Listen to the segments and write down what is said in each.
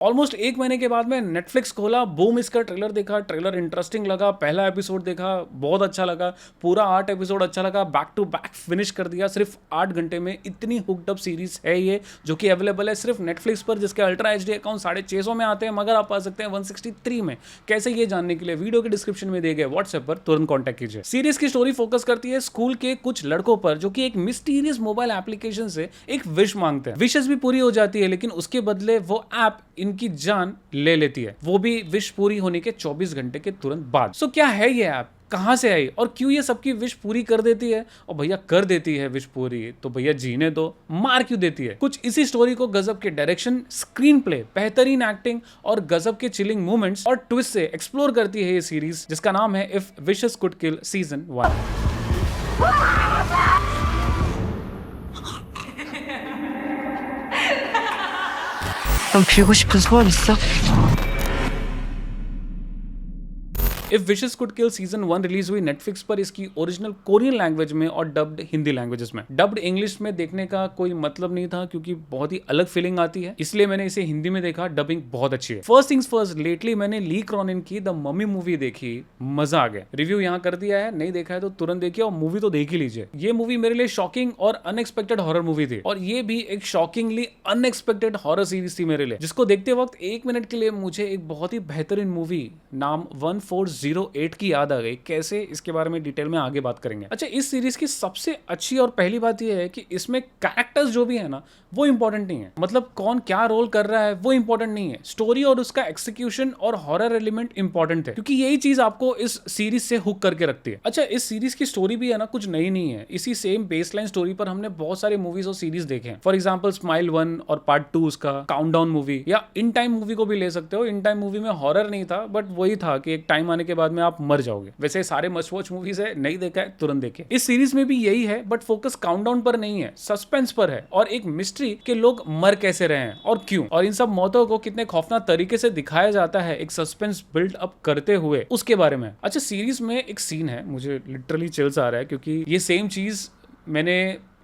Almost 1 महीने के बाद मैं नेटफ्लिक्स खोला, बूम इसका ट्रेलर देखा, ट्रेलर इंटरेस्टिंग लगा, पहला एपिसोड देखा, बहुत अच्छा लगा, पूरा 8 एपिसोड अच्छा लगा, बैक टू बैक फिनिश कर दिया सिर्फ 8 घंटे में। इतनी हुक्ड अप सीरीज है ये, जो कि अवेलेबल है सिर्फ नेटफ्लिक्स पर, जिसके अल्ट्रा एचडी अकाउंट 650 में आते हैं, मगर आप आ सकते हैं 163 में। कैसे ये जानने के लिए वीडियो के डिस्क्रिप्शन में दिए गए व्हाट्सएप पर तुरंत कॉन्टैक्ट कीजिए। सीरीज की स्टोरी फोकस करती है स्कूल के कुछ लड़कों पर, जो कि एक मिस्टीरियस मोबाइल एप्लीकेशन से एक विश मांगते हैं। विशेस भी पूरी हो जाती है, लेकिन उसके बदले वो ऐप इनकी जान ले लेती है, वो भी विश पूरी होने के 24 घंटे के तुरंत बाद। सो क्या है ये ऐप, कहां से आई और क्यों ये सबकी विश पूरी कर देती है? और भैया कर देती है विश पूरी तो भैया जीने दो, मार क्यों देती है? कुछ इसी स्टोरी को गजब के डायरेक्शन, स्क्रीन प्ले, बेहतरीन एक्टिंग और गजब के चिलिंग मोमेंट्स और ट्विस्ट से एक्सप्लोर करती है ये सीरीज, जिसका नाम है if wishes could kill season 1। 넌 빌고 싶은 소원 있어? If wishes could kill season 1 release हुई नेटफ्लिक्स पर, इसकी ओरिजिनल कोरियन लैंग्वेज में और डब्ड हिंदी लैंग्वेजेस में। डब्ड इंग्लिश में देखने का कोई मतलब नहीं था, क्योंकि बहुत ही अलग फीलिंग आती है, इसलिए मैंने इसे हिंदी में देखा। डबिंग बहुत अच्छी है। फर्स्ट थिंग्स फर्स्ट, लेटली मैंने ली क्रॉनिन की द मम्मी मूवी देखी, मजा आ गया। रिव्यू यहाँ कर दिया है, नहीं देखा है तो तुरंत देखिए और मूवी तो देख ही लीजिए। ये मूवी मेरे लिए शॉकिंग और अनएक्सपेक्टेड हॉरर मूवी थी, और ये भी एक शॉकिंगली अनएक्सपेक्टेड हॉरर सीरीज थी मेरे लिए, जिसको देखते वक्त 1 मिनट के लिए मुझे एक बहुत ही बेहतरीन मूवी नाम 1408 की याद आ गई। कैसे, इसके बारे में डिटेल में आगे बात करेंगे। अच्छा, इस सीरीज की सबसे अच्छी और पहली बात यह है कि इसमें कैरेक्टर्स जो भी है ना, वो इंपॉर्टेंट नहीं है। मतलब कौन क्या रोल कर रहा है वो इंपॉर्टेंट नहीं है, स्टोरी और उसका एक्सिक्यूशन और हॉरर एलिमेंट इंपॉर्टेंट है, क्योंकि यही चीज आपको इस सीरीज से हुक करके रखती है। अच्छा, इस सीरीज की स्टोरी भी है ना कुछ नई नहीं है, इसी सेम बेसलाइन स्टोरी पर हमने बहुत सारे मूवीज और सीरीज देखे हैं। फॉर एग्जाम्पल स्माइल 1 और पार्ट 2 उसका, काउंटडाउन मूवी, या इन टाइम मूवी को भी ले सकते हो। इन टाइम मूवी में हॉरर नहीं था, बट वही था कि एक टाइम आने के बाद में आप मर जाओगे। वैसे सारे मस्ट वॉच मूवीज है, नहीं देखा है तुरंत देखे। इस सीरीज में भी यही है, बट फोकस काउंटडाउन पर नहीं है, सस्पेंस पर है और एक मिस्ट्री के लोग मर कैसे रहे हैं और क्यों, और इन सब मौतों को कितने खौफनाक तरीके से दिखाया जाता है एक सस्पेंस बिल्ड अप करते हुए, उसके बारे में। अच्छा, सीरीज में एक सीन है, मुझे लिटरली चिल्स आ रहा है, क्योंकि ये सेम चीज मैंने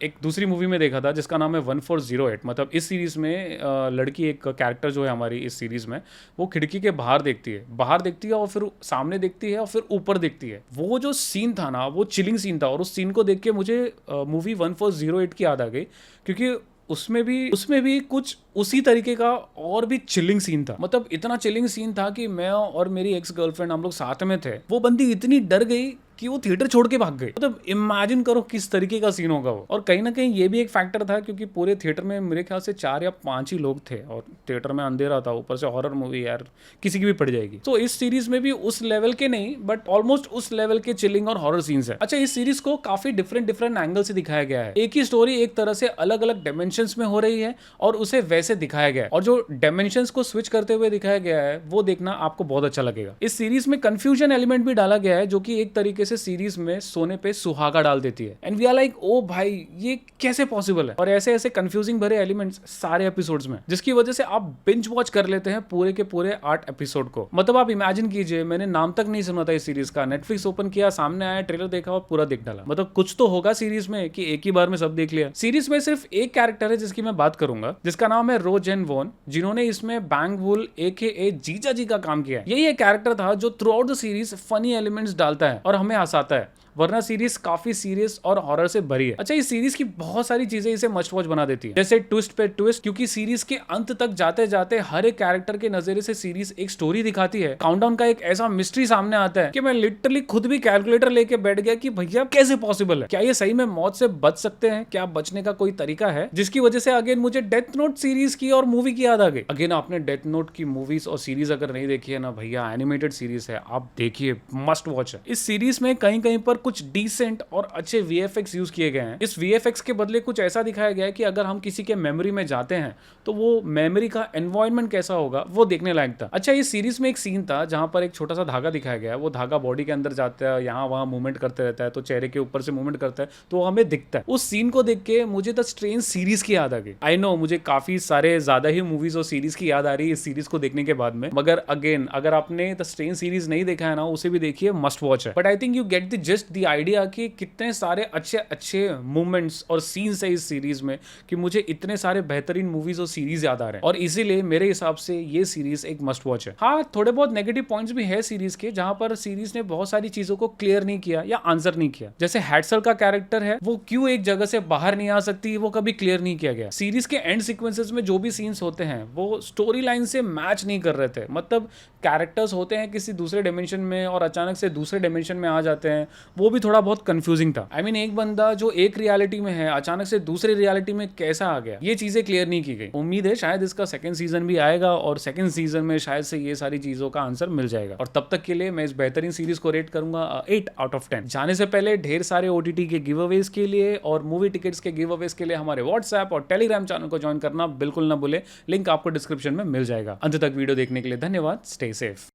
एक दूसरी मूवी में देखा था जिसका नाम है 1408। मतलब इस सीरीज में लड़की, एक कैरेक्टर जो है हमारी इस सीरीज में, वो खिड़की के बाहर देखती है और फिर सामने देखती है और फिर ऊपर देखती है। वो जो सीन था ना, वो चिलिंग सीन था, और उस सीन को देख के मुझे मूवी 1408 की याद आ गई, क्योंकि उसमें भी कुछ उसी तरीके का और भी चिलिंग सीन था। मतलब इतना चिलिंग सीन था कि मैं और मेरी एक्स गर्लफ्रेंड, हम लोग साथ में थे, वो बंदी इतनी डर गई कि वो थिएटर छोड़ के भाग गई। मतलब इमेजिन करो किस तरीके का सीन होगा वो। और कहीं ना कहीं ये भी एक फैक्टर था, क्योंकि पूरे थिएटर में मेरे ख्याल से 4 या 5 ही लोग थे, और थिएटर में अंधेरा था, ऊपर से हॉरर मूवी, यार किसी की भी पड़ जाएगी। तो इस सीरीज में भी उस लेवल के नहीं, बट ऑलमोस्ट उस लेवल के चिलिंग और हॉरर सीन्स है। अच्छा, इस सीरीज को काफी डिफरेंट एंगल से दिखाया गया है। एक ही स्टोरी एक तरह से अलग अलग डायमेंशंस में हो रही है, और उसे वैसे दिखाया गया है, और जो डायमेंशंस को स्विच करते हुए दिखाया गया है, वो देखना आपको बहुत अच्छा लगेगा। इस सीरीज में कंफ्यूजन एलिमेंट भी डाला गया है, जो कि एक तरीके से सीरीज में सोने पे सुहागा डाल देती है। एंड वी आर लाइक, ओ भाई ये कैसे पॉसिबल है? और ऐसे ऐसे कंफ्यूजिंग भरे एलिमेंट्स सारे एपिसोड्स में, जिसकी वजह से आप बिंज वॉच कर लेते हैं पूरे के पूरे 8 एपिसोड को। मतलब आप इमेजिन कीजिए, मैंने नाम तक नहीं सुना था इस सीरीज का, नेटफ्लिक्स ओपन किया, सामने आया, ट्रेलर देखा और पूरा देख डाला। मतलब कुछ तो होगा सीरीज में कि एक ही बार में सब देख लिया। सीरीज में सिर्फ एक कैरेक्टर है जिसकी मैं बात करूंगा, जिसका नाम है रो जेन वॉन, जिन्होंने इसमें बैंग वुल AKA जीजा जी का काम किया है। यही एक कैरेक्टर था जो through out the series funny elements डालता है और हमें हंसाता है, वरना सीरीज काफी सीरियस और हॉरर से भरी है। अच्छा, इस सीरीज की बहुत सारी चीजें इसे मस्ट वॉच बना देती है, जैसे ट्विस्ट पे ट्विस्ट, क्योंकि सीरीज के अंत तक जाते जाते हर एक कैरेक्टर के नजरिए से सीरीज एक स्टोरी दिखाती है। काउंटडाउन का एक ऐसा मिस्ट्री सामने आता है कि मैं लिटरली खुद भी कैलकुलेटर लेके बैठ गया कि भैया कैसे पॉसिबल है, क्या ये सही में मौत से बच सकते हैं, क्या बचने का कोई तरीका है? जिसकी वजह से अगेन मुझे डेथ नोट सीरीज की और मूवी की याद आ गई। अगेन आपने डेथ नोट की मूवीज और सीरीज अगर नहीं देखी है ना भैया, एनिमेटेड सीरीज है, आप देखिए, मस्ट वॉच है। इस सीरीज में कहीं कहीं पर कुछ डिसेंट और अच्छे VFX यूज किए गए हैं। इस VFX के बदले कुछ ऐसा दिखाया गया है कि अगर हम किसी के मेमोरी में जाते हैं तो वो मेमोरी का एनवायरनमेंट कैसा होगा वो देखने लायक था। अच्छा, इस सीरीज में एक सीन था जहां पर एक छोटा सा धागा दिखाया गया है, वो धागा बॉडी के अंदर जाता है, यहाँ वहां मूवमेंट करते रहता है, तो चेहरे के ऊपर से मूवमेंट करता है तो हमें दिखता है। उस सीन को देख के मुझे द स्ट्रेंज सीरीज की याद आ गई। आई नो मुझे काफी सारे ज्यादा ही मूवीज और सीरीज की याद आ रही है इस सीरीज को देखने के बाद में, मगर अगेन अगर आपने द स्ट्रेंज सीरीज नहीं देखा है ना, उसे भी देखिए, मस्ट वॉच है। But I think think you get the just the idea कि कितने सारे अच्छे अच्छे मूवमेंट्स और सीन्स है इस सीरीज में कि मुझे इतने सारे बेहतरीन मूवीज और सीरीज याद आ रहे हैं, और इसीलिए मेरे हिसाब से ये सीरीज एक मस्ट वॉच है। हाँ, थोड़े बहुत नेगेटिव पॉइंट्स भी है सीरीज के, जहां पर सीरीज ने बहुत सारी चीजों को क्लियर नहीं किया या आंसर नहीं किया। जैसे हैट्सल का कैरेक्टर है, वो क्यों एक जगह से बाहर नहीं आ सकती, वो कभी क्लियर नहीं किया गया। सीरीज के एंड सीक्वेंसेस में जो भी सीन्स होते हैं वो स्टोरी लाइन से मैच नहीं कर रहे थे। मतलब कैरेक्टर्स होते हैं किसी दूसरे डायमेंशन में और अचानक से दूसरे डायमेंशन में आ जाते हैं, वो भी थोड़ा बहुत कंफ्यूजिंग था। आई मीन, एक बंदा जो एक रियलिटी में है अचानक से दूसरी रियलिटी में कैसा आ गया, ये चीजें क्लियर नहीं की गई। उम्मीद है शायद इसका सेकंड सीजन भी आएगा और सेकंड सीजन में शायद से ये सारी चीजों का आंसर मिल जाएगा, और तब तक के लिए मैं इस बेहतरीन सीरीज को रेट करूंगा 8 आउट ऑफ 10। जाने से पहले ढेर सारे OTT के गिव अवेज के लिए और मूवी टिकट्स के गिव अवेज के लिए हमारे व्हाट्सएप और टेलीग्राम चैनल को ज्वाइन करना बिल्कुल ना भूले, लिंक आपको डिस्क्रिप्शन में मिल जाएगा। अंत तक वीडियो देखने के लिए धन्यवाद। Stay safe.